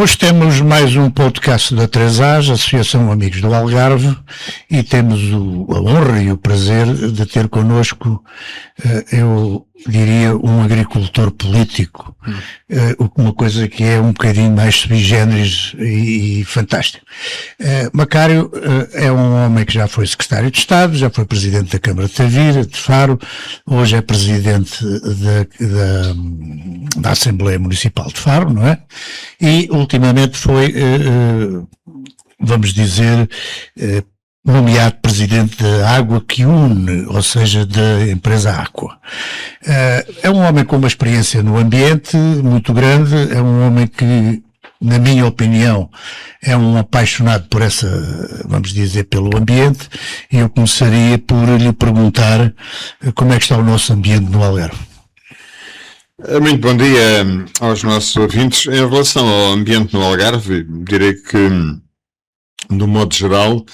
Hoje temos mais um podcast da 3As, Associação Amigos do Algarve, e temos a honra e o prazer de ter connosco, eu diria, um agricultor político, uma coisa que é um bocadinho mais sui generis e fantástico. Macário é um homem que já foi secretário de Estado, já foi presidente da Câmara de Tavira, de Faro, hoje é presidente da Assembleia Municipal de Faro, não é? E ultimamente foi, vamos dizer, nomeado presidente da Água que une, ou seja, da empresa Aqua. É um homem com uma experiência no ambiente muito grande, é um homem que, na minha opinião, é um apaixonado por vamos dizer, pelo ambiente, e eu começaria por lhe perguntar como é que está o nosso ambiente no Algarve. Muito bom dia aos nossos ouvintes. Em relação ao ambiente no Algarve, direi que, de modo geral,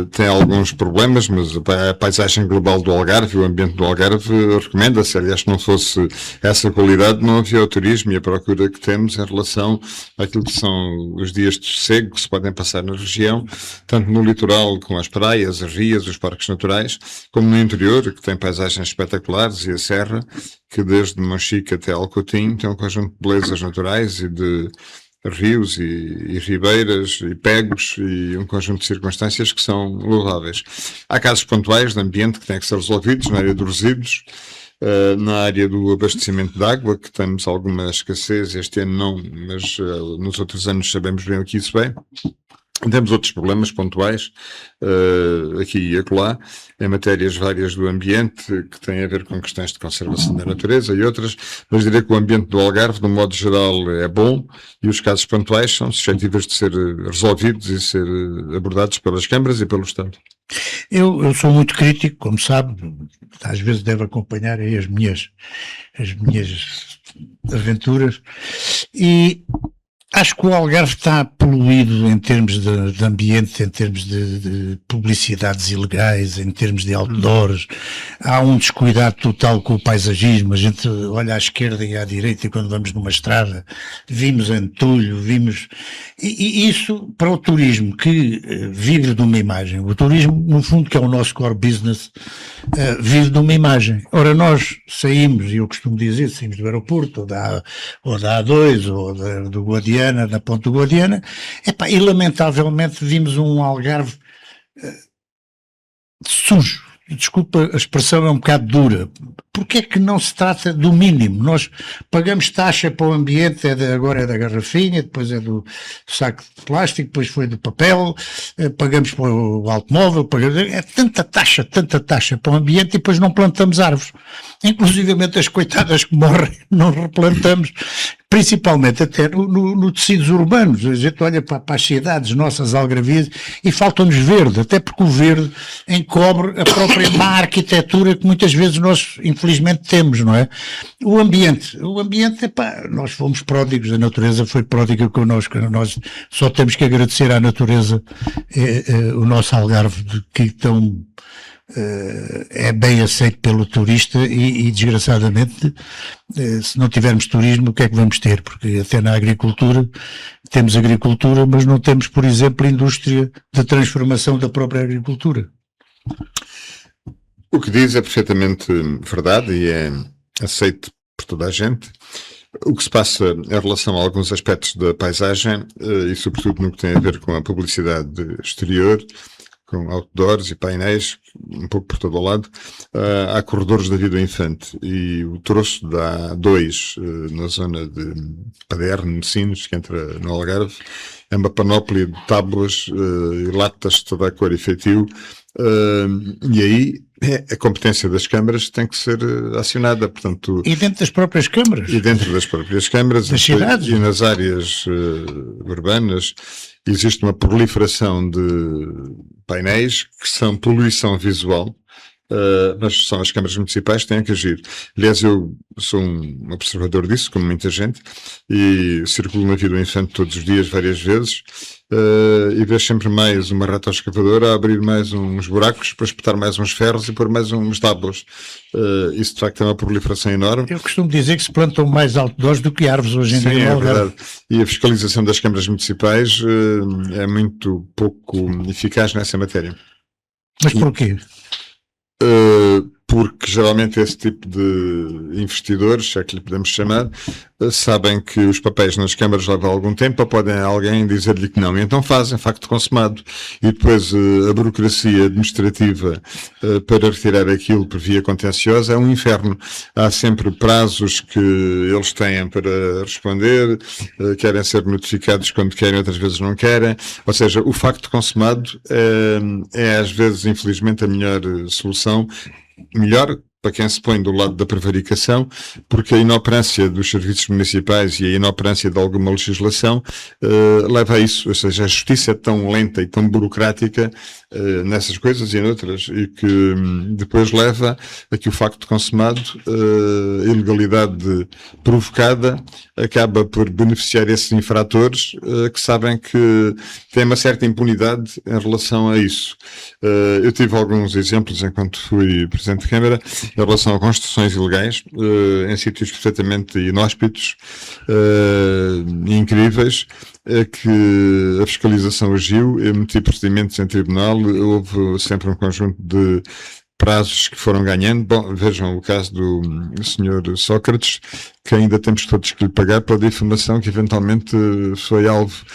tem alguns problemas, mas a paisagem global do Algarve, o ambiente do Algarve, recomenda-se. Aliás, se não fosse essa qualidade, não havia o turismo e a procura que temos em relação àquilo que são os dias de sossego que se podem passar na região, tanto no litoral, com as praias, as rias, os parques naturais, como no interior, que tem paisagens espetaculares, e a serra, que desde Monchique até Alcotim tem um conjunto de belezas naturais e de rios e ribeiras e pegos e um conjunto de circunstâncias que são louváveis. Há casos pontuais de ambiente que têm que ser resolvidos na área dos resíduos, na área do abastecimento de água, que temos alguma escassez, este ano não, mas nos outros anos sabemos bem o que isso é. Temos outros problemas pontuais, aqui e acolá, em matérias várias do ambiente, que têm a ver com questões de conservação da natureza e outras, mas direi que o ambiente do Algarve, de um modo geral, é bom, e os casos pontuais são suscetíveis de ser resolvidos e ser abordados pelas câmaras e pelo Estado. Eu sou muito crítico, como sabe, às vezes deve acompanhar aí as minhas aventuras, e acho que o Algarve está poluído em termos de ambiente, em termos de publicidades ilegais, em termos de outdoors. Há um descuidado total com o paisagismo. A gente olha à esquerda e à direita, e quando vamos numa estrada, vimos entulho, e isso para o turismo que vive de uma imagem. O turismo, no fundo, que é o nosso core business, vive de uma imagem. Ora, nós saímos, e eu costumo dizer, saímos do aeroporto, ou da A2, ou do Guadiana, da Ponte do Guadiana, e lamentavelmente vimos um Algarve sujo. Desculpa, a expressão é um bocado dura. Porque é que não se trata do mínimo? Nós pagamos taxa para o ambiente, agora é da garrafinha, depois é do saco de plástico, depois foi do papel, pagamos para o automóvel, é tanta taxa para o ambiente, e depois não plantamos árvores. Inclusivamente as coitadas que morrem não replantamos, principalmente até no tecidos urbanos. A gente olha para as cidades nossas algarvias e falta-nos verde, até porque o verde encobre a própria má arquitetura que muitas vezes nós infelizmente temos, não é? O ambiente, nós fomos pródigos, a natureza foi pródiga connosco, nós só temos que agradecer à natureza, o nosso Algarve, que tão é bem aceito pelo turista, e desgraçadamente, se não tivermos turismo, o que é que vamos ter? Porque até na agricultura, temos agricultura, mas não temos, por exemplo, indústria de transformação da própria agricultura. O que diz é perfeitamente verdade e é aceito por toda a gente. O que se passa em relação a alguns aspectos da paisagem, e sobretudo no que tem a ver com a publicidade exterior, com outdoors e painéis, um pouco por todo o lado, há corredores da Vida Infante, e o troço da A2, na zona de Paderne, Messinos, que entra no Algarve, é uma panóplia de tábuas e latas de toda a cor e feitio, e aí a competência das câmaras tem que ser acionada, portanto... E dentro das próprias câmaras? E dentro das próprias câmaras, das cidades? E nas áreas urbanas, existe uma proliferação de painéis que são poluição visual, mas são as câmaras municipais que têm que agir. Aliás, eu sou um observador disso, como muita gente, e circulo na Via do Infante todos os dias, várias vezes, e vejo sempre mais uma ratoescavadora a abrir mais uns buracos para espetar mais uns ferros e pôr mais uns tábuas. Isso de facto é uma proliferação enorme. Eu costumo dizer que se plantam mais outdoors do que árvores hoje em Sim, dia. é verdade. E a fiscalização das câmaras municipais é muito pouco eficaz nessa matéria. Mas porquê? Porque geralmente esse tipo de investidores, se é que lhe podemos chamar, sabem que os papéis nas câmaras levam algum tempo, podem alguém dizer-lhe que não, e então fazem facto consumado, e depois a burocracia administrativa para retirar aquilo por via contenciosa é um inferno. Há sempre prazos que eles têm para responder, querem ser notificados quando querem, outras vezes não querem, ou seja, o facto consumado é às vezes, infelizmente, a melhor solução, melhor para quem se põe do lado da prevaricação, porque a inoperância dos serviços municipais e a inoperância de alguma legislação leva a isso, ou seja, a justiça é tão lenta e tão burocrática nessas coisas e noutras, e que depois leva a que o facto consumado, a ilegalidade provocada, acaba por beneficiar esses infratores que sabem que têm uma certa impunidade em relação a isso. Eu tive alguns exemplos enquanto fui Presidente de Câmara em relação a construções ilegais em sítios perfeitamente inóspitos e incríveis, que a fiscalização agiu, emitiu procedimentos em tribunal, houve sempre um conjunto de prazos que foram ganhando. Bom, vejam o caso do Sr. Sócrates, que ainda temos todos que lhe pagar pela difamação que eventualmente foi alvo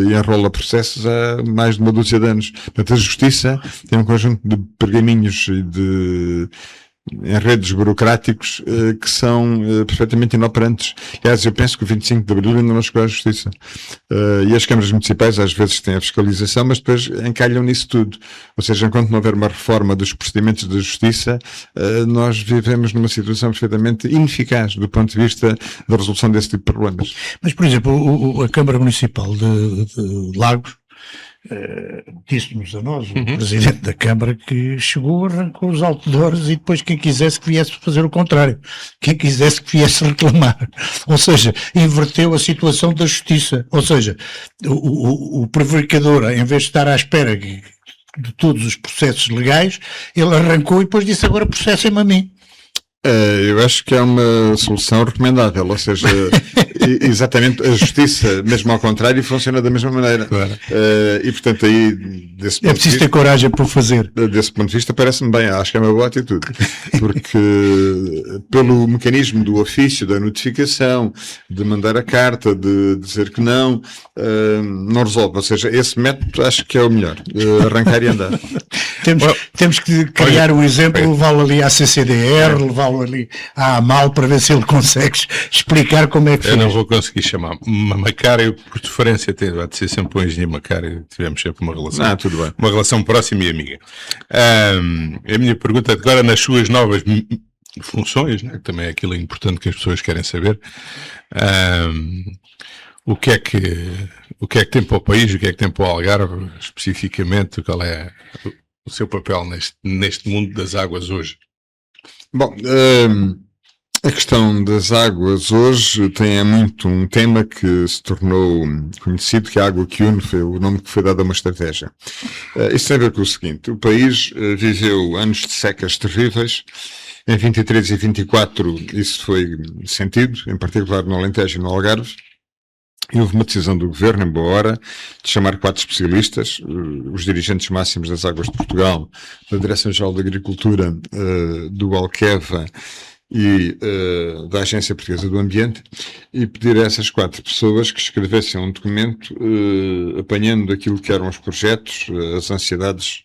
e enrola processos há mais de uma dúzia de anos. Portanto, a Justiça tem um conjunto de pergaminhos e de enredos burocráticos que são perfeitamente inoperantes. Aliás, eu penso que o 25 de Abril ainda não chegou à Justiça. E as câmaras municipais às vezes têm a fiscalização, mas depois encalham nisso tudo. Ou seja, enquanto não houver uma reforma dos procedimentos da Justiça, nós vivemos numa situação perfeitamente ineficaz do ponto de vista da resolução desse tipo de problemas. Mas, por exemplo, a Câmara Municipal de Lagos disse-nos a nós, o Presidente da Câmara, que chegou, arrancou os outdoors e depois quem quisesse que viesse fazer o contrário. Quem quisesse que viesse reclamar. Ou seja, inverteu a situação da justiça. Ou seja, o prevaricador, em vez de estar à espera de todos os processos legais, ele arrancou e depois disse: agora processem-me a mim. Eu acho que é uma solução recomendável, ou seja, exatamente a justiça, mesmo ao contrário, funciona da mesma maneira. Claro. E portanto aí, desse ponto é preciso ter coragem para o fazer. Desse ponto de vista parece-me bem, acho que é uma boa atitude, porque pelo mecanismo do ofício, da notificação, de mandar a carta, de dizer que não resolve, ou seja, esse método acho que é o melhor, arrancar e andar. Temos que criar um exemplo, levá-lo ali à CCDR, levá-lo ali à AMAL para ver se ele consegue explicar como é que fez. Eu não vou conseguir chamar Macário, por preferência há de ser sempre um engenheiro Macário, tivemos sempre uma relação, tudo bem. Uma relação próxima e amiga. A minha pergunta agora, nas suas novas funções, né, que também é aquilo importante que as pessoas querem saber, o que é que tem para o país, o que é que tem para o Algarve, especificamente, qual é o seu papel neste mundo das águas hoje? Bom, a questão das águas hoje tem muito um tema que se tornou conhecido, que é a água que une, foi o nome que foi dado a uma estratégia. Isto tem a ver com o seguinte: o país viveu anos de secas terríveis. Em 23 e 24 isso foi sentido, em particular no Alentejo e no Algarve. E houve uma decisão do Governo, em boa hora, de chamar 4 especialistas, os dirigentes máximos das Águas de Portugal, da Direção-Geral da Agricultura, do Alqueva e da Agência Portuguesa do Ambiente, e pedir a essas 4 pessoas que escrevessem um documento apanhando aquilo que eram os projetos, as ansiedades,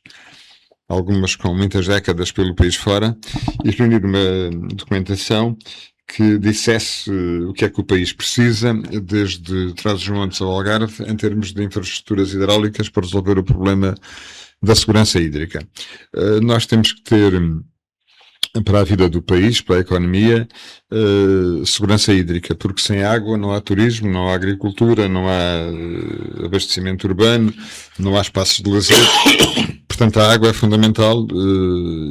algumas com muitas décadas pelo país fora, e reunir uma documentação que dissesse o que é que o país precisa, desde Trás-os-Montes ao Algarve, em termos de infraestruturas hidráulicas para resolver o problema da segurança hídrica. Nós temos que ter, para a vida do país, para a economia, segurança hídrica, porque sem água não há turismo, não há agricultura, não há abastecimento urbano, não há espaços de lazer. Portanto, a água é fundamental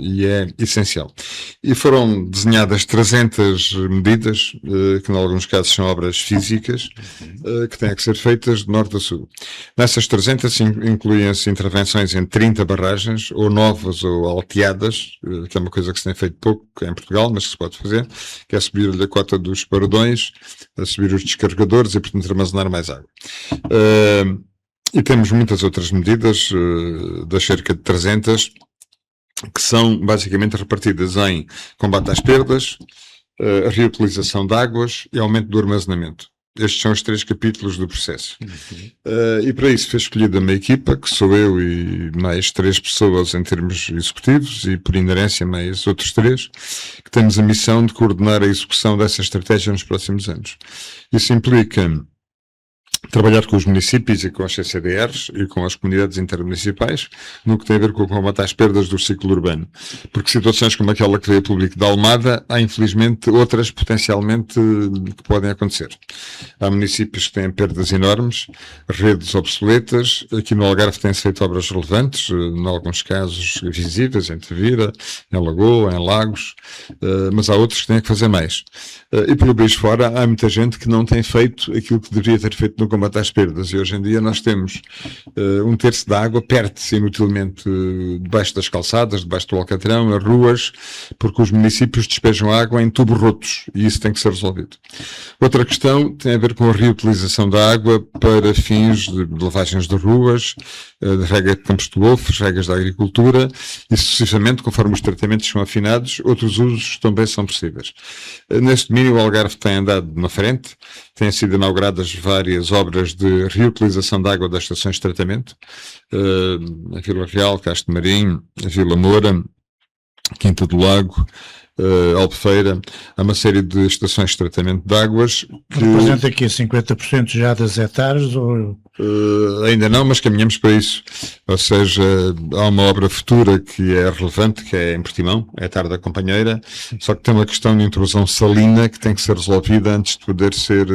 e é essencial. E foram desenhadas 300 medidas, que em alguns casos são obras físicas, que têm que ser feitas de norte a sul. Nessas 300 incluem-se intervenções em 30 barragens, ou novas ou alteadas, que é uma coisa que se tem feito pouco em Portugal, mas que se pode fazer, que é subir a cota dos paredões, subir os descarregadores e, portanto, armazenar mais água. E temos muitas outras medidas, das cerca de 300, que são basicamente repartidas em combate às perdas, a reutilização de águas e aumento do armazenamento. Estes são os 3 capítulos do processo. E para isso foi escolhida uma equipa, que sou eu e mais 3 pessoas em termos executivos, e por inerência mais outros 3, que temos a missão de coordenar a execução dessa estratégia nos próximos anos. Isso implica trabalhar com os municípios e com as CCDRs e com as comunidades intermunicipais no que tem a ver com o combate às perdas do ciclo urbano. Porque situações como aquela que veio a público da Almada, há infelizmente outras potencialmente que podem acontecer. Há municípios que têm perdas enormes, redes obsoletas. Aqui no Algarve têm-se feito obras relevantes, em alguns casos visíveis, em Tavira, em Lagoa, em Lagos, mas há outros que têm que fazer mais. E pelo país fora há muita gente que não tem feito aquilo que deveria ter feito no combate às perdas, e hoje em dia nós temos 1/3 da água perde-se inutilmente debaixo das calçadas, debaixo do alcatrão, nas ruas, porque os municípios despejam água em tubos rotos, e isso tem que ser resolvido. Outra questão tem a ver com a reutilização da água para fins de lavagens de ruas, de rega de campos de golfes, regas da agricultura, e sucessivamente, conforme os tratamentos são afinados, outros usos também são possíveis. Neste domínio o Algarve tem andado na frente, têm sido inauguradas várias obras de reutilização de água das estações de tratamento, a Vila Real, Castro Marinho, a Vila Moura, Quinta do Lago, Albufeira. Há uma série de estações de tratamento de águas que... Representa aqui 50% já das hectares? Ou... ainda não, mas caminhamos para isso. Ou seja, há uma obra futura que é relevante, que é em Portimão, é a Tarde da Companheira, só que tem uma questão de intrusão salina que tem que ser resolvida antes de poder ser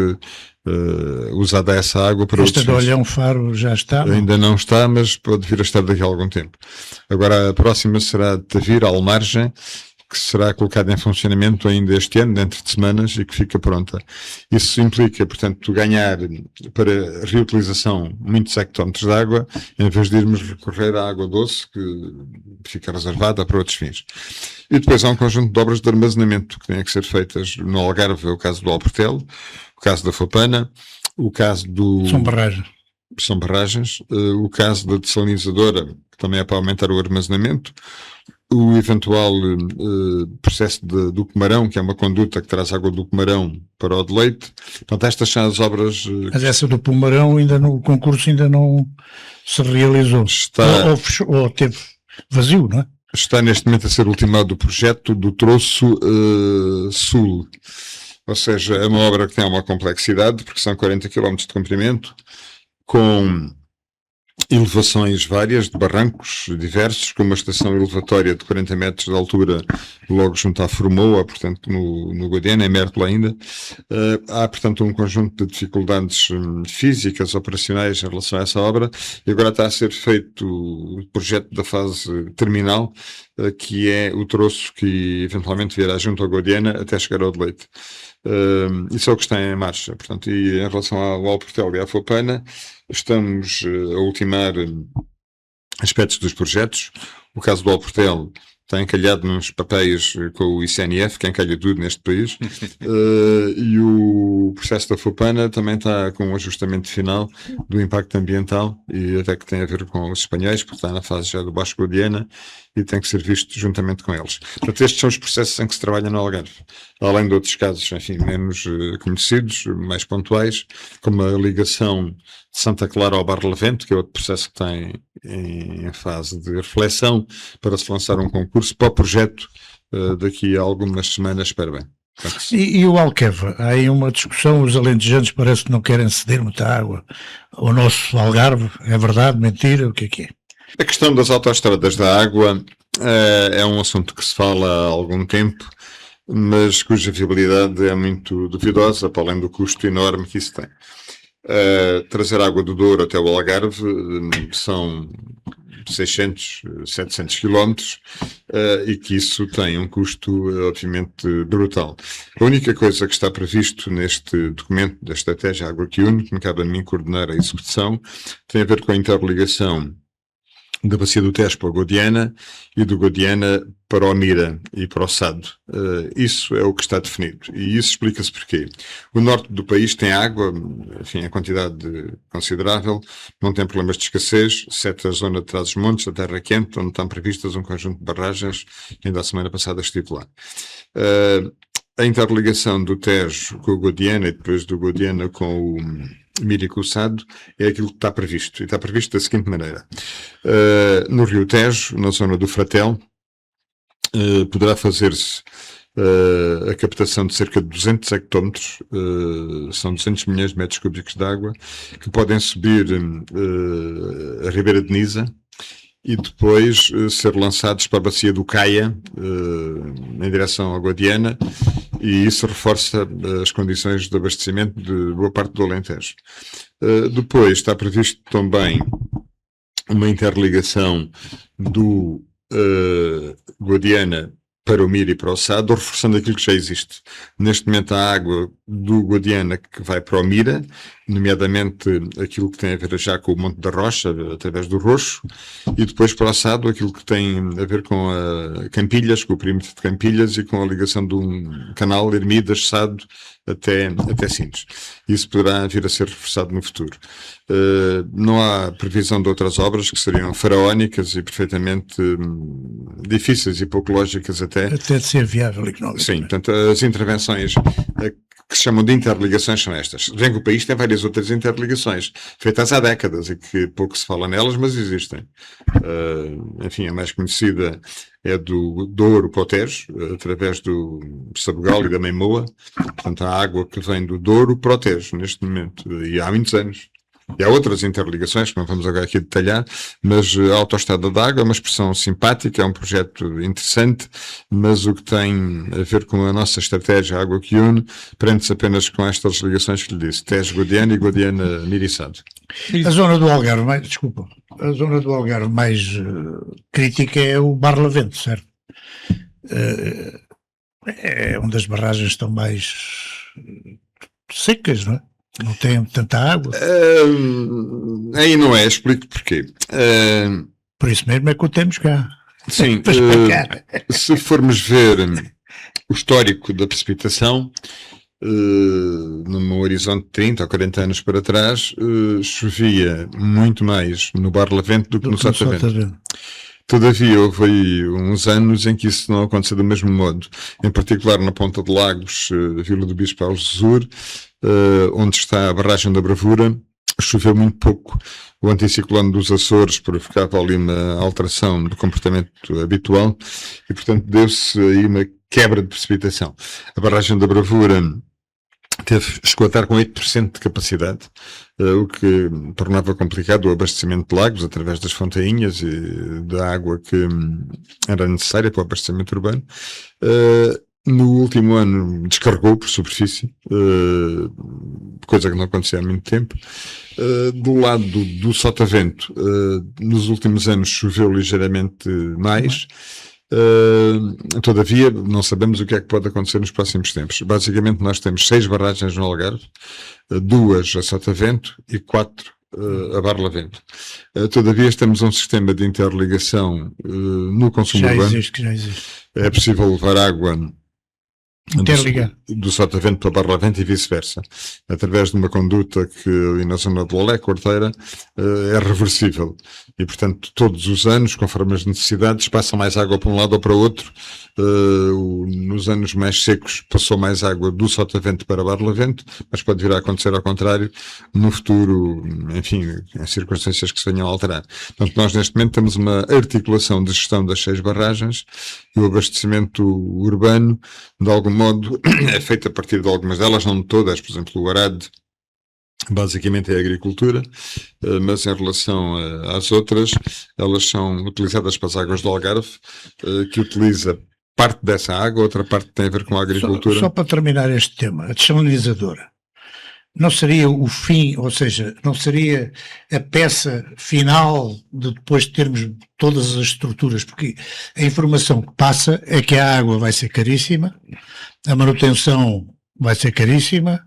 usada essa água para outros fins. Esta de Olhão Faro já está? Ainda não está, mas pode vir a estar daqui a algum tempo. Agora a próxima será de Tavira, Almargem, que será colocada em funcionamento ainda este ano, dentro de semanas, e que fica pronta. Isso implica, portanto, ganhar para reutilização muitos hectómetros de água, em vez de irmos recorrer à água doce, que fica reservada para outros fins. E depois há um conjunto de obras de armazenamento que têm que ser feitas no Algarve, é o caso do Alportel, o caso da Fopana, o caso do... São barragens, o caso da dessalinizadora, que também é para aumentar o armazenamento, o eventual processo do Comarão, que é uma conduta que traz água do Comarão para o de Leite. Portanto, estas são as obras... Mas essa do Pomarão, o concurso ainda não se realizou. Ou teve vazio, não é? Está neste momento a ser ultimado o projeto do troço sul. Ou seja, é uma obra que tem uma complexidade, porque são 40 km de comprimento, com elevações várias, de barrancos diversos, com uma estação elevatória de 40 metros de altura logo junto à Formoa, portanto no Guadiana, em Mértola ainda. Há, portanto, um conjunto de dificuldades físicas, operacionais em relação a essa obra, e agora está a ser feito o projeto da fase terminal, que é o troço que eventualmente virá junto ao Guadiana até chegar ao de Leite. Isso é o que está em marcha, portanto, e em relação ao Alportel e à Fopana, estamos a ultimar aspectos dos projetos. O caso do Alportel está encalhado nos papéis com o ICNF, que encalha tudo neste país, e o processo da Fopana também está com um ajustamento final do impacto ambiental, e até que tem a ver com os espanhóis, porque está na fase já do Baixo Guadiana, e tem que ser visto juntamente com eles. Portanto, estes são os processos em que se trabalha no Algarve. Além de outros casos, enfim, menos conhecidos, mais pontuais, como a ligação de Santa Clara ao Barlavento, que é outro processo que está em fase de reflexão para se lançar um concurso para o projeto daqui a algumas semanas, espero bem. E o Alqueva? Há aí uma discussão, os alentejanos parece que não querem ceder muita água ao nosso Algarve. É verdade? Mentira? O que é? A questão das autoestradas da água é um assunto que se fala há algum tempo, mas cuja viabilidade é muito duvidosa, para além do custo enorme que isso tem. Trazer água do Douro até o Algarve são 600, 700 quilómetros, e que isso tem um custo, obviamente, brutal. A única coisa que está previsto neste documento da Estratégia Água que Une, que me cabe a mim coordenar a execução, tem a ver com a interligação da Bacia do Tejo para o Guadiana e do Guadiana para o Mira e para o Sado. Isso é o que está definido. E isso explica-se porquê. O norte do país tem água, enfim, a quantidade considerável, não tem problemas de escassez, exceto a zona de Trás-os-Montes, a Terra Quente, onde estão previstas um conjunto de barragens, ainda a semana passada estive lá. A interligação do Tejo com o Guadiana e depois do Guadiana com o Mira e com o Sado é aquilo que está previsto. E está previsto da seguinte maneira. No Rio Tejo, na zona do Fratel, poderá fazer-se a captação de cerca de 200 hectómetros, são 200 milhões de metros cúbicos de água, que podem subir a Ribeira de Nisa e depois ser lançados para a bacia do Caia, em direção à Guadiana, e isso reforça as condições de abastecimento de boa parte do Alentejo. Depois está previsto também uma interligação do Guadiana para o Mira e para o Sado, reforçando aquilo que já existe. Neste momento a água do Guadiana que vai para o Mira, nomeadamente aquilo que tem a ver já com o Monte da Rocha, através do Roxo, e depois para o Sado aquilo que tem a ver com a Campilhas, com o perímetro de Campilhas e com a ligação de um canal Ermidas-Sado até Sines. Isso poderá vir a ser reforçado no futuro. Não há previsão de outras obras que seriam faraónicas e perfeitamente difíceis e pouco lógicas até de ser viável economicamente. Sim, portanto, as intervenções que se chamam de interligações são estas. Vem que o país tem várias outras interligações, feitas há décadas e que pouco se fala nelas, mas existem. Enfim, a mais conhecida é do Douro para o Tejo, através do Sabugal e da Meimoa. Portanto, a água que vem do Douro para o Tejo, neste momento, e há muitos anos. E há outras interligações que não vamos agora aqui detalhar, mas a Autoestrada da Água é uma expressão simpática, é um projeto interessante, mas o que tem a ver com a nossa estratégia Água que Une prende-se apenas com estas ligações que lhe disse, Tejo Guadiana e Guadiana Mira e Sado. A zona do Algarve, a zona do Algarve mais crítica é o Barlavento, certo? É uma das barragens que estão mais secas, não é? Não tem tanta água. Aí não é, explico porquê. Por isso mesmo é que o temos cá. Sim, se formos ver o histórico da precipitação, num horizonte de 30 ou 40 anos para trás, chovia muito mais no Barlavento do que no Sotavento. Todavia, houve aí uns anos em que isso não aconteceu do mesmo modo. Em particular na Ponta de Lagos, Vila do Bispo Algesur, onde está a barragem da Bravura, choveu muito pouco. O anticiclone dos Açores provocava ali uma alteração do comportamento habitual e, portanto, deu-se aí uma quebra de precipitação. A barragem da Bravura chegou a estar com 8% de capacidade, o que tornava complicado o abastecimento de lagos através das fontainhas e da água que era necessária para o abastecimento urbano. No último ano descarregou por superfície, coisa que não acontecia há muito tempo. Do lado do Sotavento, nos últimos anos choveu ligeiramente mais. Todavia, não sabemos o que é que pode acontecer nos próximos tempos. Basicamente, nós temos 6 barragens no Algarve, 2 a Sotavento e 4 a Barlavento. Todavia, temos um sistema de interligação no consumo urbano. Já existe. É possível levar água Interligar. Do Sotavento para Barlavento e vice-versa, através de uma conduta que ali na zona do Olé, Corteira, é reversível. E, portanto, todos os anos, conforme as necessidades, passa mais água para um lado ou para o outro. Nos anos mais secos passou mais água do Sotavento para Barlavento, mas pode vir a acontecer ao contrário no futuro, enfim, em circunstâncias que se venham a alterar. Portanto, nós neste momento temos uma articulação de gestão das 6 barragens e o abastecimento urbano, de algum modo, é feito a partir de algumas delas, não de todas. Por exemplo, o Arade basicamente é a agricultura, mas em relação às outras, elas são utilizadas para as águas do Algarve, que utiliza parte dessa água, outra parte tem a ver com a agricultura. Só para terminar este tema, a desalinizadora. não seria o fim, ou seja, não seria a peça final de depois de termos todas as estruturas, porque a informação que passa é que a água vai ser caríssima, a manutenção vai ser caríssima,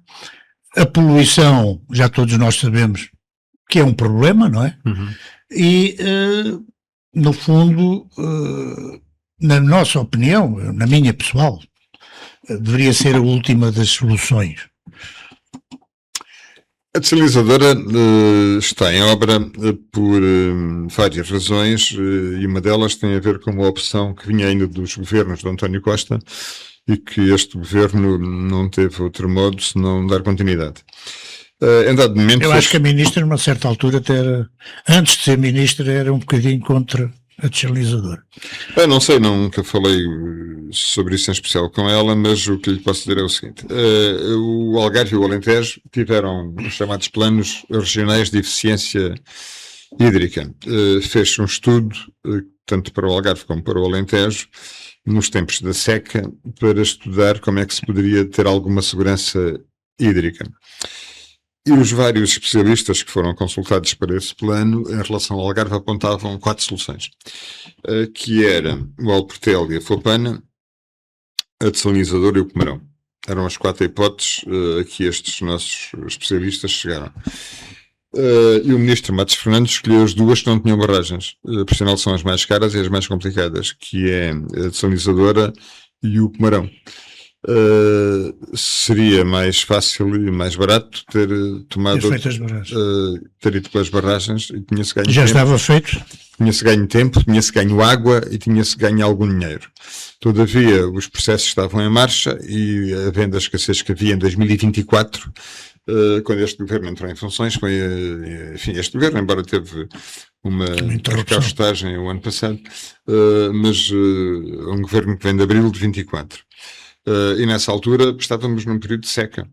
a poluição, já todos nós sabemos que é um problema, não é? E, no fundo, na nossa opinião, na minha pessoal, deveria ser a última das soluções. A desalinizadora está em obra por várias razões e uma delas tem a ver com uma opção que vinha ainda dos governos de António Costa e que este governo não teve outro modo senão dar continuidade. Em dado momento, eu acho que a ministra, numa certa altura, até era, antes de ser ministra, era um bocadinho contra a desalinizadora. Não sei, nunca falei sobre isso em especial com ela, mas o que lhe posso dizer é o seguinte. O Algarve e o Alentejo tiveram os chamados planos regionais de eficiência hídrica. Fez um estudo, tanto para o Algarve como para o Alentejo, nos tempos da seca, para estudar como é que se poderia ter alguma segurança hídrica. E os vários especialistas que foram consultados para esse plano, em relação ao Algarve, apontavam 4 soluções, que era o Alportel e a Fopana, a desalinizadora e o Pomarão. Eram as 4 hipóteses a que estes nossos especialistas chegaram. E o ministro Matos Fernandes escolheu as 2 que não tinham barragens. Por sinal, são as mais caras e as mais complicadas, que é a desalinizadora e o Pomarão. Seria mais fácil e mais barato ter tomado ter ido pelas barragens e tinha-se ganho já tempo, estava feito, tinha-se ganho tempo, tinha-se ganho água e tinha-se ganho algum dinheiro. Todavia os processos estavam em marcha e havendo a escassez que havia em 2024, quando este governo entrou em funções, foi, enfim, este governo, embora teve uma recastagem o ano passado, mas um governo que vem de abril de 24. E nessa altura estávamos num período de seca,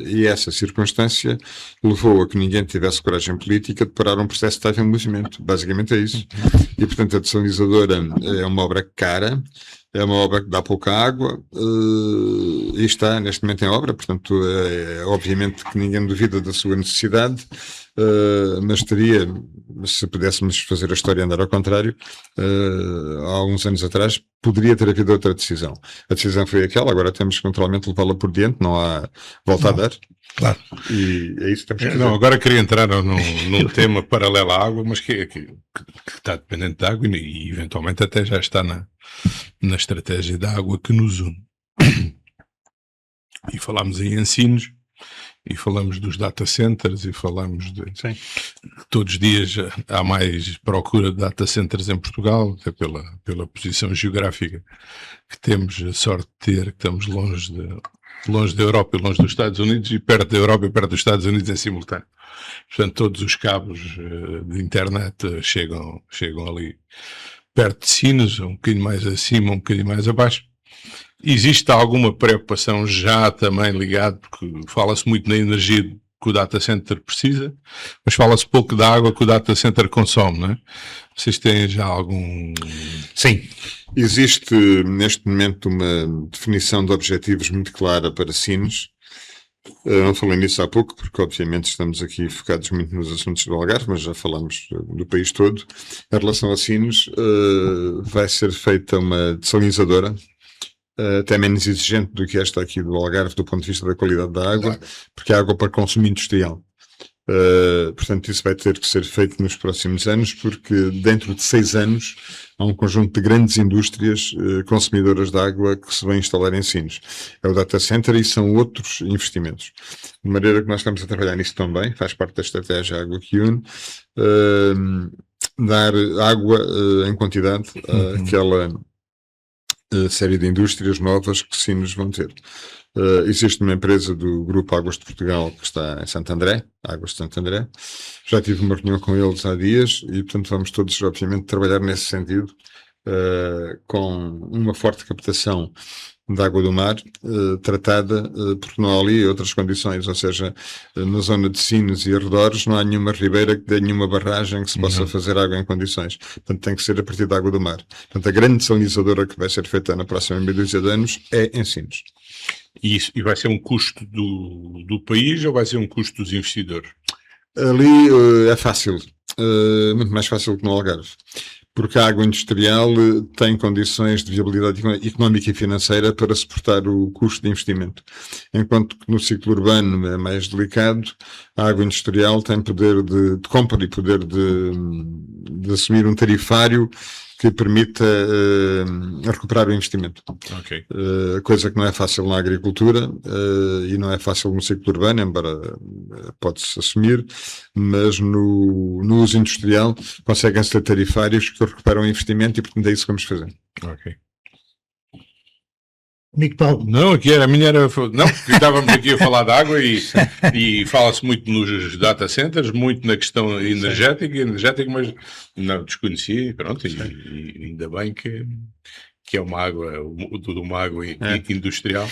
e essa circunstância levou a que ninguém tivesse coragem política de parar um processo que estava em movimento. Basicamente é isso. E portanto a desalinizadora é uma obra cara, é uma obra que dá pouca água, e está neste momento em obra, portanto obviamente que ninguém duvida da sua necessidade, mas teria, se pudéssemos fazer a história andar ao contrário, há uns anos atrás poderia ter havido outra decisão. A decisão foi aquela, agora temos que naturalmente levá-la por diante, não há volta a dar. Claro. E é isso que temos que fazer. Não, agora queria entrar num tema paralelo à água, mas que está dependente da água e eventualmente até já está na estratégia da água que nos une. E falámos em ensinos, e falamos dos data centers, e falamos de... Sim. Todos os dias há mais procura de data centers em Portugal, até pela posição geográfica que temos a sorte de ter, que estamos longe da Europa e longe dos Estados Unidos, e perto da Europa e perto dos Estados Unidos em simultâneo. Portanto, todos os cabos de internet chegam ali perto de Sines, um bocadinho mais acima, um bocadinho mais abaixo. Existe alguma preocupação já também ligada, porque fala-se muito na energia que o data center precisa, mas fala-se pouco da água que o data center consome, não é? Vocês têm já algum... Sim. Existe neste momento uma definição de objetivos muito clara para Sines. Não falei nisso há pouco, porque obviamente estamos aqui focados muito nos assuntos do Algarve, mas já falamos do país todo. Em relação a Sines, vai ser feita uma desalinizadora, até menos exigente do que esta aqui do Algarve, do ponto de vista da qualidade da água, porque é água para consumo industrial. Portanto, isso vai ter que ser feito nos próximos anos, porque dentro de 6 anos há um conjunto de grandes indústrias consumidoras de água que se vão instalar em Sines. É o data center e são outros investimentos. De maneira que nós estamos a trabalhar nisso também, faz parte da estratégia Água que une, dar água em quantidade àquela série de indústrias novas que Sines vão ter. Existe uma empresa do Grupo Águas de Portugal que está em Santo André, Águas de Santo André. Já tive uma reunião com eles há dias e, portanto, vamos todos, obviamente, trabalhar nesse sentido, com uma forte captação de água do mar, tratada, porque não há ali outras condições, ou seja, na zona de Sines e arredores não há nenhuma ribeira que dê nenhuma barragem que se possa fazer água em condições. Portanto, tem que ser a partir da água do mar. Portanto, a grande desalinizadora que vai ser feita na próxima meia dúzia de anos é em Sines. E vai ser um custo do país ou vai ser um custo dos investidores? Ali é fácil, muito mais fácil que no Algarve, porque a água industrial tem condições de viabilidade económica e financeira para suportar o custo de investimento. Enquanto que no ciclo urbano é mais delicado, a água industrial tem poder de compra e poder de assumir um tarifário que permita recuperar o investimento. Ok. Coisa que não é fácil na agricultura e não é fácil no ciclo urbano, embora pode-se assumir, mas no uso industrial conseguem-se ter tarifários que recuperam o investimento e, portanto, é isso que vamos fazer. Ok. Amigo Paulo. Não, a minha era. Não, porque estávamos aqui a falar de água e fala-se muito nos data centers, muito na questão energética, mas não desconhecia, e pronto, e ainda bem que é uma água industrial.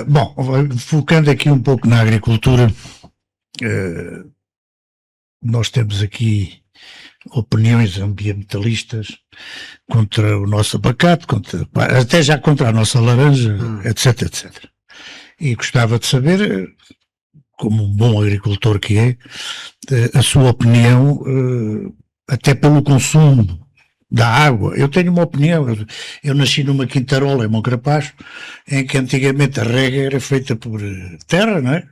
Bom, focando aqui um pouco na agricultura, nós temos aqui opiniões ambientalistas contra o nosso abacate, até já contra a nossa laranja, etc, etc. E gostava de saber, como um bom agricultor que é, a sua opinião, até pelo consumo da água. Eu tenho uma opinião, eu nasci numa quintarola em Moncarapaz, em que antigamente a rega era feita por terra, não é?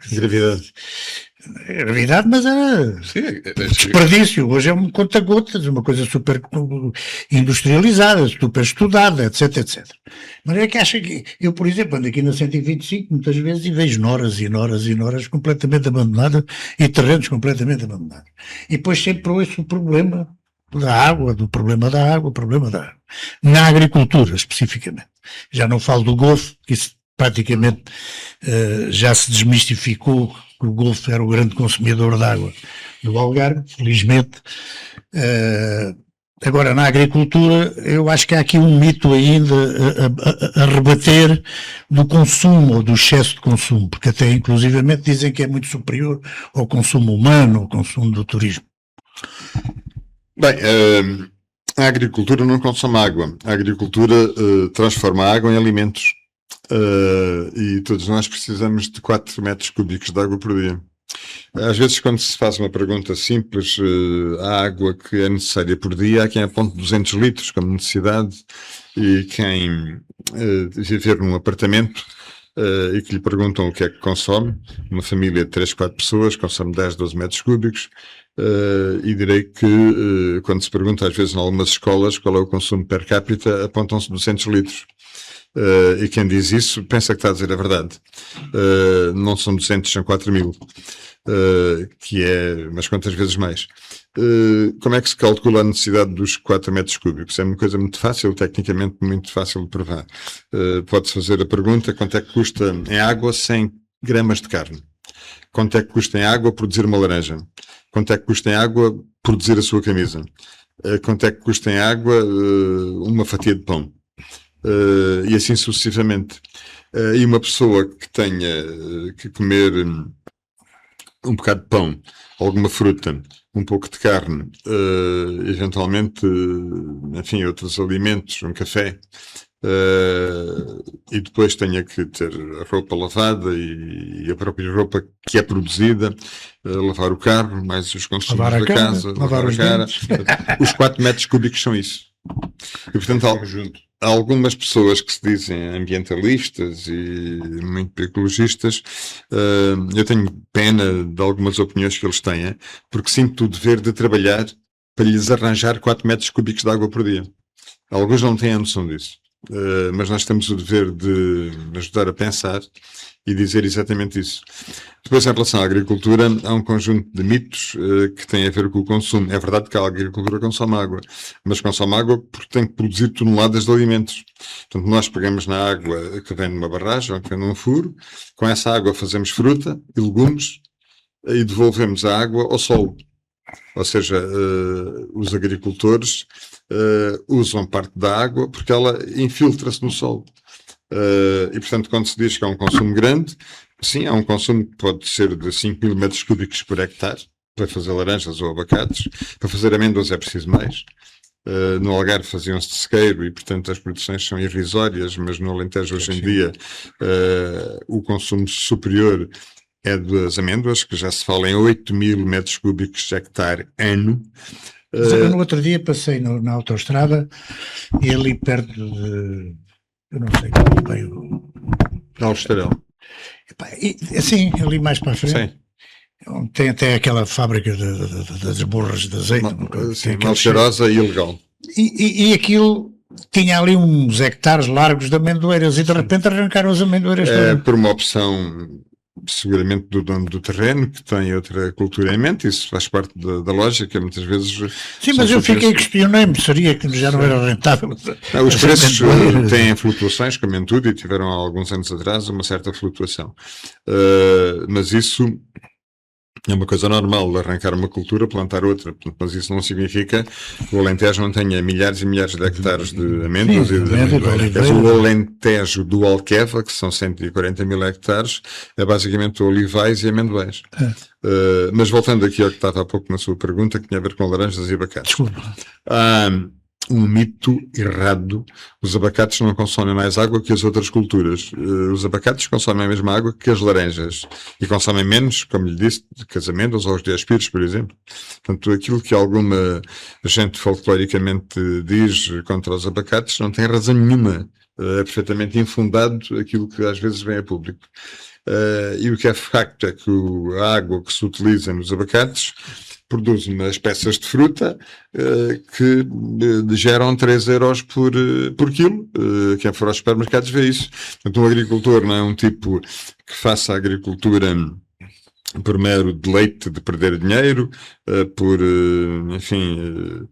Gravidade, mas era desperdício. Hoje é um conta-gotas, uma coisa super industrializada, super estudada, etc, etc. Mas é que acha que... Eu, por exemplo, ando aqui na 125 muitas vezes e vejo noras e noras e noras completamente abandonadas e terrenos completamente abandonados. E depois sempre ouço o problema da água, na agricultura, especificamente. Já não falo do Golfo, que isso praticamente já se desmistificou, que o Golfo era o grande consumidor de água do Algarve, felizmente. Agora, na agricultura, eu acho que há aqui um mito ainda a rebater do consumo, ou do excesso de consumo, porque até inclusivamente dizem que é muito superior ao consumo humano, ao consumo do turismo. Bem, a agricultura não consome água. A agricultura transforma a água em alimentos. E todos nós precisamos de 4 metros cúbicos de água por dia. Às vezes, quando se faz uma pergunta simples, a água que é necessária por dia, há quem aponte 200 litros como necessidade, e quem viver num apartamento e que lhe perguntam o que é que consome, uma família de 3, 4 pessoas consome 10, 12 metros cúbicos. E direi que quando se pergunta às vezes em algumas escolas qual é o consumo per capita, apontam-se 200 litros. E quem diz isso pensa que está a dizer a verdade. Não são 200, são 4.000, que é umas quantas vezes mais. Como é que se calcula a necessidade dos 4 metros cúbicos? É uma coisa muito fácil, tecnicamente muito fácil de provar. Pode-se fazer a pergunta: quanto é que custa em água 100 gramas de carne? Quanto é que custa em água produzir uma laranja? Quanto é que custa em água produzir a sua camisa? Quanto é que custa em água uma fatia de pão? E assim sucessivamente. E uma pessoa que tenha que comer um bocado de pão, alguma fruta, um pouco de carne, eventualmente, enfim, outros alimentos, um café, e depois tenha que ter a roupa lavada e a própria roupa que é produzida, lavar o carro, mais os consumos da casa, lavar a cara. Os 4 metros cúbicos são isso. E, portanto, há algumas pessoas que se dizem ambientalistas e muito ecologistas. Eu tenho pena de algumas opiniões que eles têm, porque sinto o dever de trabalhar para lhes arranjar 4 metros cúbicos de água por dia. Alguns não têm a noção disso. Mas nós temos o dever de ajudar a pensar e dizer exatamente isso. Depois, em relação à agricultura, há um conjunto de mitos que têm a ver com o consumo. É verdade que a agricultura consome água, mas consome água porque tem que produzir toneladas de alimentos. Portanto, nós pegamos na água que vem numa barragem ou que vem num furo, com essa água fazemos fruta e legumes e devolvemos a água ao solo. Ou seja, os agricultores usam parte da água porque ela infiltra-se no solo. E, portanto, quando se diz que há um consumo grande, sim, há um consumo que pode ser de 5.000 metros cúbicos por hectare, para fazer laranjas ou abacates. Para fazer amêndoas é preciso mais. No Algarve faziam-se de sequeiro e, portanto, as produções são irrisórias, mas no Alentejo hoje em dia o consumo superior é das amêndoas, que já se fala em 8.000 metros cúbicos de hectare ano. Eu no outro dia passei na autoestrada e ali perto de, eu não sei como bem, Alstarão. assim, ali mais para a frente, Sim. tem até aquela fábrica das borras de azeite. Sim, mal cheirosa e ilegal. E aquilo tinha ali uns hectares largos de amendoeiras e de repente arrancaram as amendoeiras todas. Por uma opção seguramente do dono do terreno, que tem outra cultura em mente, isso faz parte da lógica, muitas vezes... Sim, mas eu questionei-me, seria que já não era rentável? Os preços têm flutuações, como em tudo, e tiveram há alguns anos atrás uma certa flutuação. Mas isso é uma coisa normal, de arrancar uma cultura, plantar outra, mas isso não significa que o Alentejo não tenha milhares e milhares de hectares de amêndoas e de amendoeiras. O Alentejo do Alqueva, que são 140.000 hectares, é basicamente olivais e amendoais. Mas voltando aqui ao que estava há pouco na sua pergunta, que tinha a ver com laranjas e abacates. Desculpa. Um mito errado: os abacates não consomem mais água que as outras culturas. Os abacates consomem a mesma água que as laranjas e consomem menos, como lhe disse, que as amêndoas ou os diaspiros, por exemplo. Portanto, aquilo que alguma gente folcloricamente diz contra os abacates não tem razão nenhuma. É perfeitamente infundado aquilo que às vezes vem a público. E o que é facto é que a água que se utiliza nos abacates produz umas peças de fruta que geram 3 euros por quilo. Quem for aos supermercados vê isso. Portanto, um agricultor não é um tipo que faça a agricultura por mero deleite de perder dinheiro, por, enfim,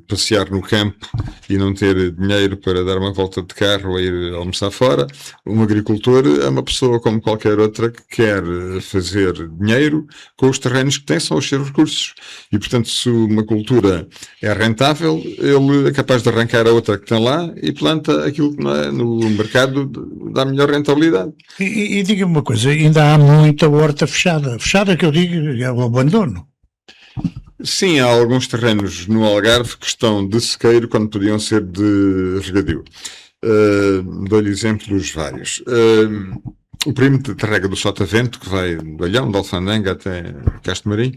passear no campo e não ter dinheiro para dar uma volta de carro ou ir almoçar fora. Um agricultor é uma pessoa como qualquer outra que quer fazer dinheiro com os terrenos que tem, são os seus recursos. E, portanto, se uma cultura é rentável, ele é capaz de arrancar a outra que tem lá e planta aquilo que no mercado dá melhor rentabilidade. E diga-me uma coisa, ainda há muita horta fechada. Fechada que eu digo é o abandono. Sim, há alguns terrenos no Algarve que estão de sequeiro quando podiam ser de regadio. Dou-lhe exemplos vários. O perímetro de rega do Sotavento, que vai do Olhão, de Alfandanga até Castro Marim,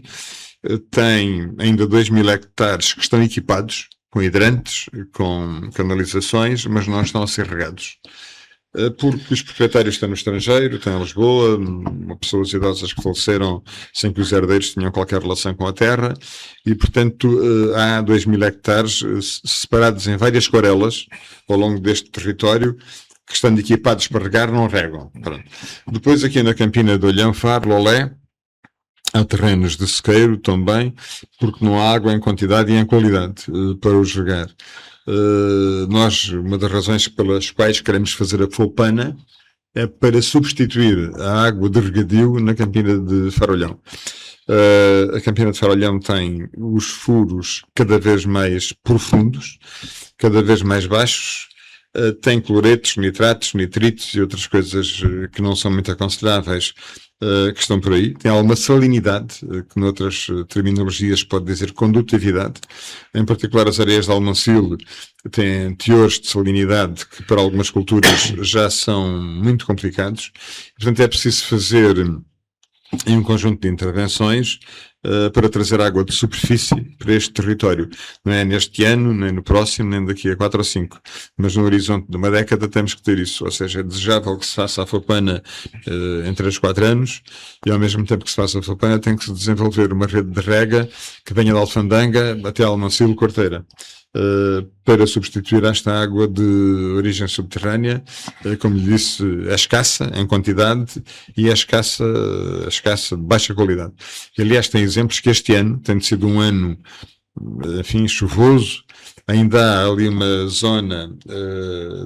tem ainda 2.000 hectares que estão equipados com hidrantes, com canalizações, mas não estão a ser regados. Porque os proprietários estão no estrangeiro, estão em Lisboa, pessoas idosas que faleceram sem que os herdeiros tenham qualquer relação com a terra, e portanto há 2.000 hectares separados em várias corelas ao longo deste território, que estando equipados para regar, não regam. Pronto. Depois aqui na Campina de Olhão, Faro, Lolé, há terrenos de sequeiro também, porque não há água em quantidade e em qualidade para os regar. Nós, uma das razões pelas quais queremos fazer a Folpana é para substituir a água de regadio na Campina de Farolhão. A Campina de Farolhão tem os furos cada vez mais profundos, cada vez mais baixos, tem cloretos, nitratos, nitritos e outras coisas que não são muito aconselháveis, que estão por aí. Tem alguma salinidade, que noutras terminologias pode dizer condutividade. Em particular, as areias de Almancil têm teores de salinidade que para algumas culturas já são muito complicados. Portanto, é preciso fazer um conjunto de intervenções para trazer água de superfície para este território. Não é neste ano, nem no próximo, nem daqui a 4 ou 5, mas no horizonte de uma década temos que ter isso. Ou seja, é desejável que se faça a Folpana em 3, 4 anos, e ao mesmo tempo que se faça a Folpana tem que se desenvolver uma rede de rega que venha de Alfandanga até Almancil, Corteira, para substituir esta água de origem subterrânea, como lhe disse, é escassa em quantidade e é escassa de baixa qualidade. E, aliás, tem exemplos que este ano tem sido um ano, enfim, chuvoso. Ainda há ali uma zona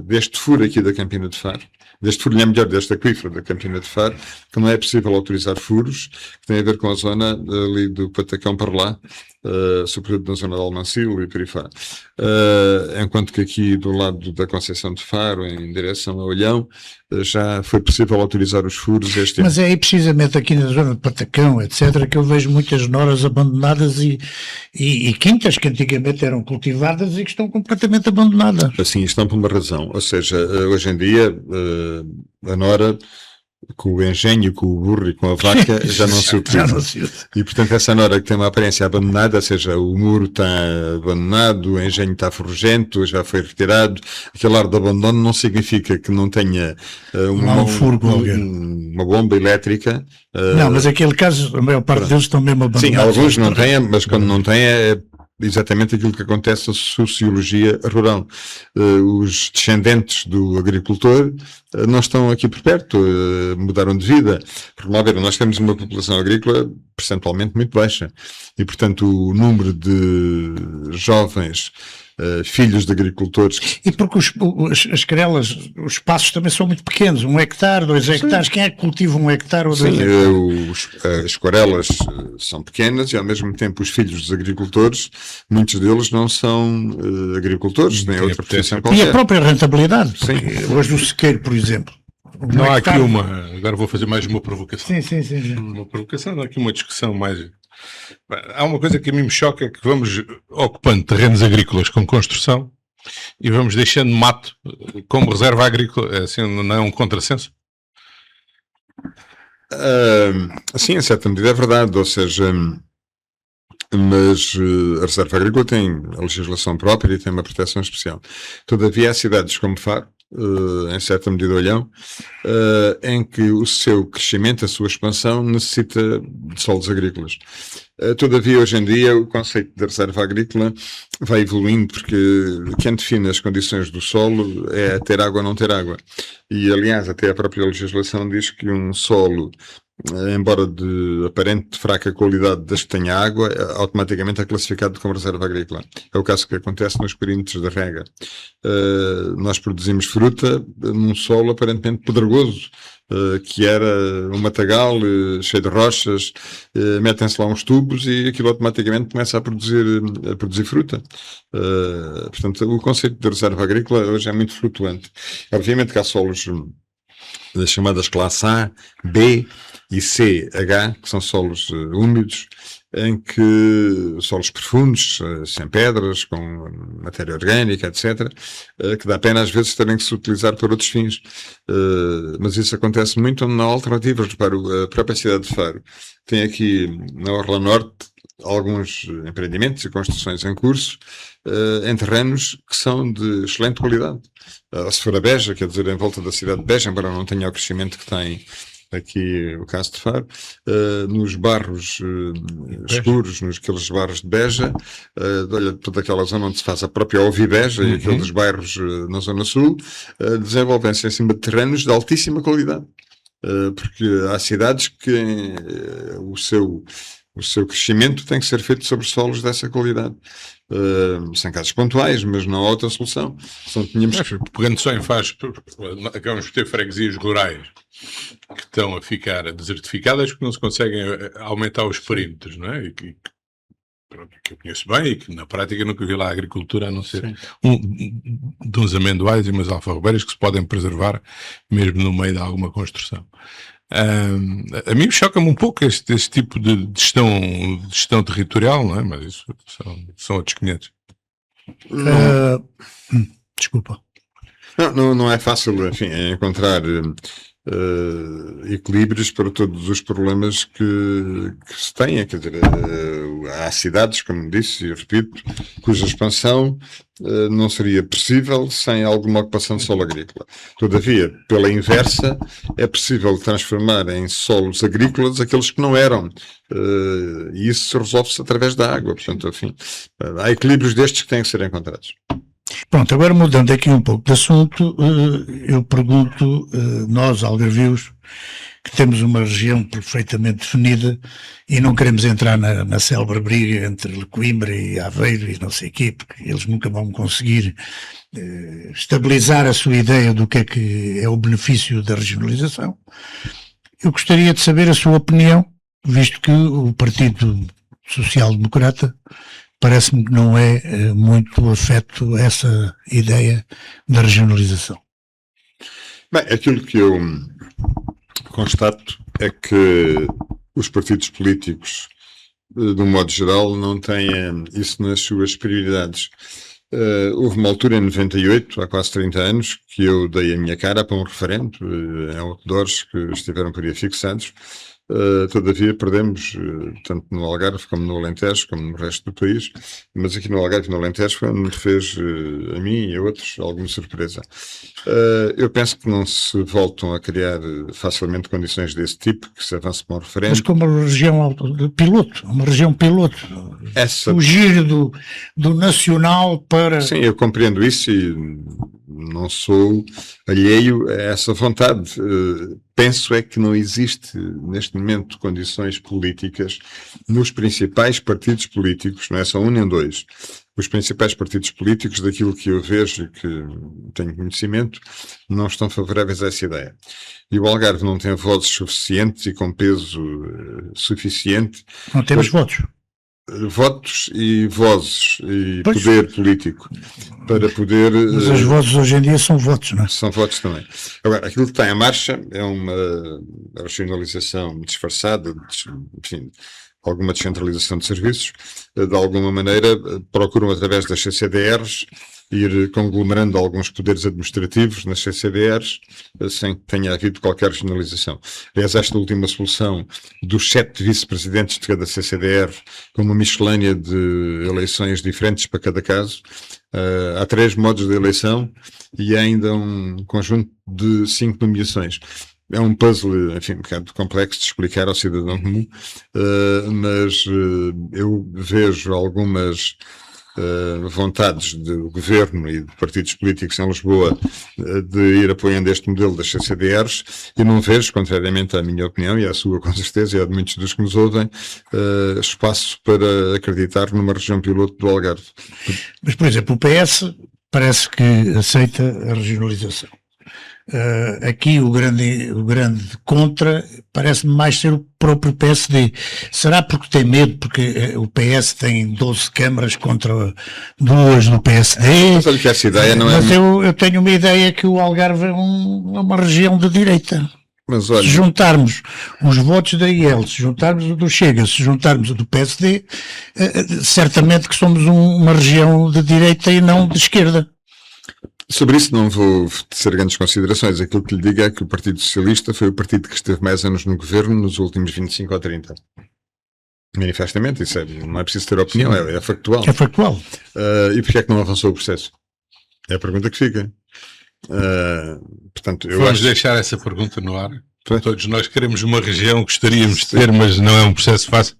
deste furo aqui da Campina de Faro, deste aquífero da Campina de Faro, que não é possível autorizar furos, que tem a ver com a zona ali do Patacão para lá, sobretudo na zona de Almancil e por aí fora. Enquanto que aqui do lado da Conceição de Faro, em direção a Olhão, já foi possível autorizar os furos este ano. Mas é aí precisamente aqui na zona de Patacão, etc., que eu vejo muitas noras abandonadas e quintas que antigamente eram cultivadas e que estão completamente abandonadas. Assim, estão por uma razão. Ou seja, hoje em dia, a nora, com o engenho, com o burro e com a vaca, já não se utiliza. Já não se usa. E, portanto, essa nora que tem uma aparência abandonada, ou seja, o muro está abandonado, o engenho está ferrugento, já foi retirado. Aquele ar de abandono não significa que não tenha um furo qualquer. uma bomba elétrica. Não, mas aquele caso, a maior parte deles estão mesmo abandonados. Sim, alguns não têm, mas quando não têm é exatamente aquilo que acontece na sociologia rural. Os descendentes do agricultor não estão aqui por perto, mudaram de vida. Por lá ver, nós temos uma população agrícola percentualmente muito baixa e, portanto, o número de jovens filhos de agricultores. E porque as querelas, os espaços também são muito pequenos, 1 hectare, 2 hectares, quem é que cultiva 1 hectare ou 2 hectares? As querelas são pequenas e ao mesmo tempo os filhos dos agricultores, muitos deles não são agricultores, têm outra profissão E qualquer. a própria rentabilidade, porque hoje o sequeiro, por exemplo. Não há aqui agora vou fazer mais uma provocação. Sim. Uma provocação, não há aqui uma discussão mais. Há uma coisa que a mim me choca, é que vamos ocupando terrenos agrícolas com construção e vamos deixando mato como reserva agrícola. Assim, não é um contrassenso? Sim, em certa medida é verdade, ou seja, mas a reserva agrícola tem a legislação própria e tem uma proteção especial. Todavia, há cidades como Faro, em certa medida Olhão, em que o seu crescimento, a sua expansão necessita de solos agrícolas. Todavia, hoje em dia, o conceito de reserva agrícola vai evoluindo, porque quem define as condições do solo é ter água ou não ter água. E, aliás, até a própria legislação diz que um solo, embora de aparente fraca qualidade, desde que tenha água, automaticamente é classificado como reserva agrícola. É o caso que acontece nos perímetros da rega. Nós produzimos fruta num solo aparentemente pedregoso, que era um matagal cheio de rochas, metem-se lá uns tubos e aquilo automaticamente começa a produzir fruta. Portanto, o conceito de reserva agrícola hoje é muito flutuante. Obviamente que há solos das chamadas classe A, B e C, H, que são solos úmidos, em que solos profundos, sem pedras, com matéria orgânica, etc., que dá pena às vezes terem que se utilizar para outros fins. Mas isso acontece muito onde não há alternativas. Reparo, a própria cidade de Faro tem aqui, na Orla Norte, alguns empreendimentos e construções em curso, em terrenos que são de excelente qualidade. Se for a Beja, quer dizer, em volta da cidade de Beja, embora não tenha o crescimento que tem aqui o caso de Faro, nos barros escuros, naqueles barros de Beja, olha, toda aquela zona onde se faz a própria Ovibeja e aqueles bairros na zona sul, desenvolvem-se em cima de terrenos de altíssima qualidade. Porque há cidades que o seu crescimento tem que ser feito sobre solos dessa qualidade. Sem casos pontuais, mas não há outra solução. Pegando só em Faro, acabamos por ter freguesias rurais que estão a ficar desertificadas porque não se conseguem aumentar os perímetros, não é? Pronto, que eu conheço bem e que na prática nunca vi lá a agricultura, a não ser de uns amendoais e umas alfarrobeiras que se podem preservar mesmo no meio de alguma construção. A mim choca-me um pouco este tipo de gestão territorial, não é? Mas isso são outros 500. Desculpa. Não é fácil, enfim, encontrar equilíbrios para todos os problemas que se têm. Quer dizer, há cidades, como disse e repito, cuja expansão não seria possível sem alguma ocupação de solo agrícola. Todavia, pela inversa, é possível transformar em solos agrícolas aqueles que não eram. E isso resolve-se através da água. Portanto, enfim, há equilíbrios destes que têm que ser encontrados. Pronto, agora mudando aqui um pouco de assunto, eu pergunto, nós, algarvios, que temos uma região perfeitamente definida e não queremos entrar na célebre briga entre Coimbra e Aveiro e não sei o quê, porque eles nunca vão conseguir estabilizar a sua ideia do que é o benefício da regionalização. Eu gostaria de saber a sua opinião, visto que o Partido social-democrata, parece-me que não é muito afeto a essa ideia da regionalização. Bem, aquilo que eu constato é que os partidos políticos, de um modo geral, não têm isso nas suas prioridades. Houve uma altura, em 98, há quase 30 anos, que eu dei a minha cara para um referendo, em outdoors que estiveram por aí fixados. Todavia perdemos, tanto no Algarve como no Alentejo, como no resto do país, mas aqui no Algarve e no Alentejo foi onde fez a mim e a outros alguma surpresa. Eu penso que não se voltam a criar facilmente condições desse tipo, que se avance para um referendo. Mas como uma região piloto, fugir do nacional para... Sim, eu compreendo isso e não sou alheio a essa vontade. Penso é que não existe neste momento condições políticas nos principais partidos políticos, não é só um nem dois, os principais partidos políticos, daquilo que eu vejo e que tenho conhecimento, não estão favoráveis a essa ideia. E o Algarve não tem vozes suficientes e com peso suficiente. Não temos votos. Votos e vozes e poder político para poder... Mas as vozes hoje em dia são votos, não é? São votos também. Agora, aquilo que está em marcha é uma racionalização disfarçada, enfim, alguma descentralização de serviços, de alguma maneira procuram através das CCDRs ir conglomerando alguns poderes administrativos nas CCDRs sem que tenha havido qualquer regionalização. Aliás, esta última solução dos 7 vice-presidentes de cada CCDR, com uma miscelânea de eleições diferentes para cada caso, há 3 modos de eleição e ainda um conjunto de 5 nomeações. É um puzzle, enfim, um bocado complexo de explicar ao cidadão comum, mas eu vejo algumas vontades do governo e de partidos políticos em Lisboa de ir apoiando este modelo das CCDRs e não vejo, contrariamente à minha opinião e à sua com certeza e à de muitos dos que nos ouvem, espaço para acreditar numa região piloto do Algarve. Mas, por exemplo, o PS parece que aceita a regionalização. Aqui o grande contra parece-me mais ser o próprio PSD. Será porque tem medo, porque o PS tem 12 câmaras contra 2 do PSD? Mas olha que essa ideia não é... Mas eu tenho uma ideia que o Algarve é uma região de direita. Mas olha... Se juntarmos os votos da IEL, se juntarmos o do Chega, se juntarmos o do PSD, certamente que somos uma região de direita e não de esquerda. Sobre isso não vou tecer grandes considerações. Aquilo que lhe digo é que o Partido Socialista foi o partido que esteve mais anos no governo nos últimos 25 ou 30. Manifestamente, isso não é preciso ter opinião, é factual. É factual. E porquê é que não avançou o processo? É a pergunta que fica. Portanto, Vamos deixar essa pergunta no ar. Todos nós queremos uma região, gostaríamos de ter, mas não é um processo fácil.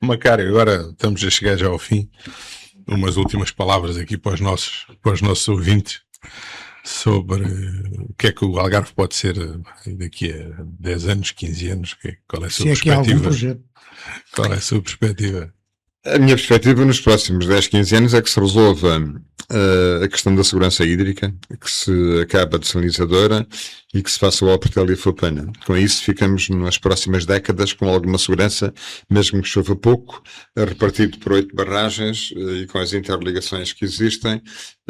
Macário, agora estamos a chegar já ao fim. Umas últimas palavras aqui para os nossos ouvintes sobre o que é que o Algarve pode ser daqui a 10 anos, 15 anos, qual é a sua perspectiva? Qual é a sua perspectiva? A minha perspectiva nos próximos 10, 15 anos é que se resolva a questão da segurança hídrica, que se acabe a desalinizadora e que se faça o Alportel e a Fopana. Com isso ficamos nas próximas décadas com alguma segurança, mesmo que chova pouco, repartido por 8 barragens e com as interligações que existem,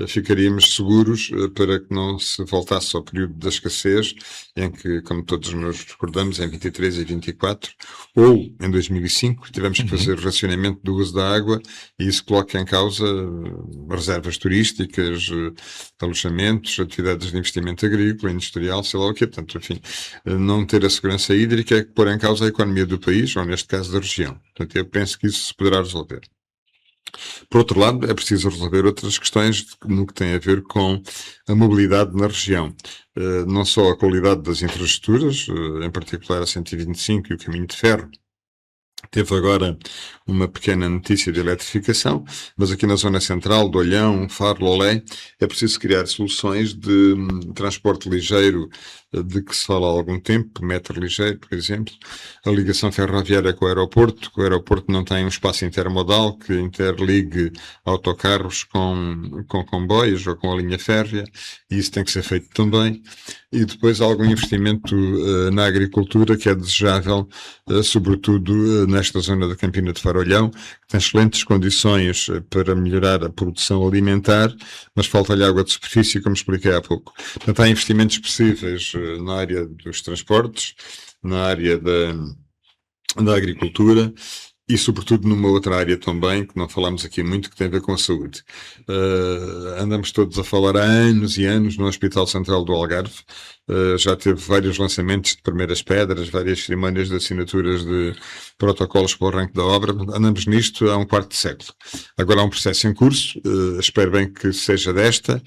ficaríamos seguros para que não se voltasse ao período da escassez, em que, como todos nos recordamos, em 23 e 24, ou em 2005, tivemos que fazer o racionamento do uso da água e isso coloca em causa reservas turísticas, alojamentos, atividades de investimento agrícola, industrial, sei lá o quê. Portanto, enfim, não ter a segurança hídrica é pôr em causa a economia do país, ou neste caso da região. Portanto, eu penso que isso se poderá resolver. Por outro lado, é preciso resolver outras questões no que tem a ver com a mobilidade na região. Não só a qualidade das infraestruturas, em particular a 125 e o caminho de ferro, teve agora uma pequena notícia de eletrificação, mas aqui na zona central, do Olhão, Faro, Lolé, é preciso criar soluções de transporte ligeiro de que se fala há algum tempo, metro ligeiro, por exemplo, a ligação ferroviária com o aeroporto, que o aeroporto não tem um espaço intermodal que interligue autocarros com comboios ou com a linha férrea, e isso tem que ser feito também. e depois algum investimento na agricultura que é desejável, sobretudo nesta zona da Campina de Farolhão, que tem excelentes condições para melhorar a produção alimentar, mas falta-lhe água de superfície, como expliquei há pouco. Portanto, há investimentos possíveis na área dos transportes, na área da agricultura e, sobretudo, numa outra área também, que não falamos aqui muito, que tem a ver com a saúde. Andamos todos a falar há anos e anos no Hospital Central do Algarve. Já teve vários lançamentos de primeiras pedras, várias cerimónias de assinaturas de protocolos para o arranque da obra. Andamos nisto há um quarto de século. Agora há um processo em curso, espero bem que seja desta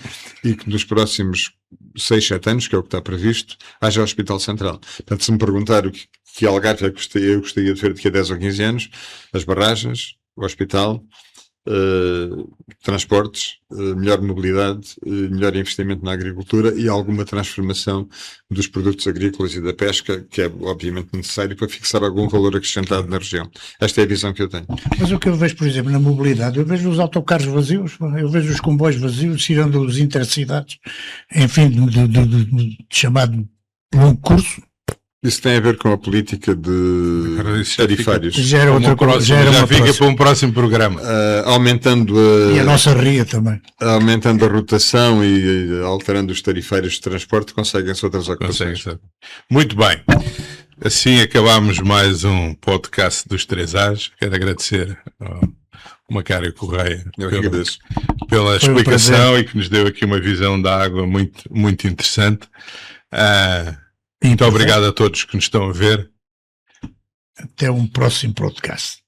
e que nos próximos 6, 7 anos, que é o que está previsto, haja Hospital Central. Portanto, se me perguntar o que Algarve eu gostaria de ver daqui a 10 ou 15 anos, as barragens, o hospital, transportes, melhor mobilidade, melhor investimento na agricultura e alguma transformação dos produtos agrícolas e da pesca, que é obviamente necessário para fixar algum valor acrescentado na região. Esta é a visão que eu tenho. Mas o que eu vejo, por exemplo, na mobilidade, eu vejo os autocarros vazios, eu vejo os comboios vazios, tirando os intercidades, enfim, de chamado longo curso. Isso tem a ver com a política de tarifários. Já era outra coisa. Já fica para um próximo programa. Aumentando e a nossa ria também. Aumentando a rotação e alterando os tarifários de transporte, conseguem-se outras ocupações. Muito bem. Assim acabamos mais um podcast dos 3As. Quero agradecer ao Macário Correia pela explicação e que nos deu aqui uma visão da água muito, muito interessante. Muito obrigado a todos que nos estão a ver. Até um próximo podcast.